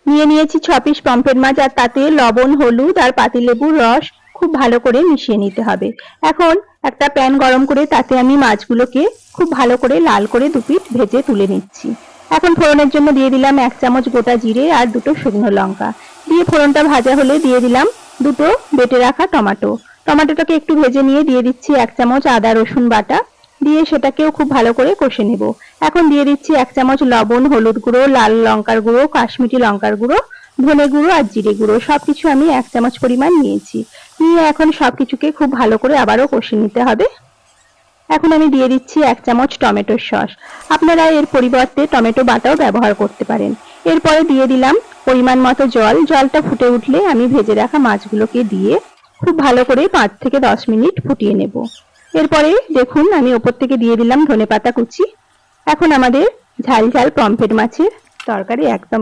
নিয়ে নিয়েছি 6 piece pomfret মাছ, আর তাতে লবণ, হলুদ আর পাতিলেবুর রস খুব ভালো করে মিশিয়ে নিতে হবে। এখন একটা প্যান গরম করে তাতে আমি মাছগুলোকে খুব ভালো করে লাল করে দুপিঠ ভেজে তুলে নিচ্ছি। এখন ফোড়নের জন্য দিয়ে দিলাম 1 চামচ গোটা জিরে আর 2টো শুকনো লঙ্কা। দিয়ে ফোড়নটা ভাজা হলে দিয়ে দিলাম 2টো বেটে রাখা টমেটো। টমেটোটাকে একটু ভেজে নিয়ে দিয়ে দিচ্ছি 1 চামচ আদা রসুন বাটা, দিয়ে সেটাকেও খুব ভালো করে কষে নেব। এখন দিয়ে দিচ্ছি 1 চামচ লবণ, হলুদ গুঁড়ো, লাল লঙ্কার গুঁড়ো, কাশ্মীরি লঙ্কার গুঁড়ো, ধনে গুঁড়ো আর জিরে গুঁড়ো সবকিছু আমি 1 চামচ পরিমাণ নিয়েছি। নিয়ে এখন সবকিছুকে খুব ভালো করে আবারও কষে নিতে হবে। এখন আমি দিয়ে দিচ্ছি 1 চামচ টমেটোর সস। আপনারা এর পরিবর্তে টমেটো বাটাও ব্যবহার করতে পারেন। এরপরে দিয়ে দিলাম পরিমাণ মতো জল। জলটা ফুটে উঠলে আমি ভেজে রাখা মাছগুলোকে দিয়ে খুব ভালো করে 5 থেকে 10 মিনিট ফুটিয়ে নেব। এরপরে দেখুন আমি ওপর থেকে দিয়ে দিলাম ধনেপাতা কুচি। এখন আমাদের ঝাল ঝাল পমফ্রেট মাছের তরকারি একদম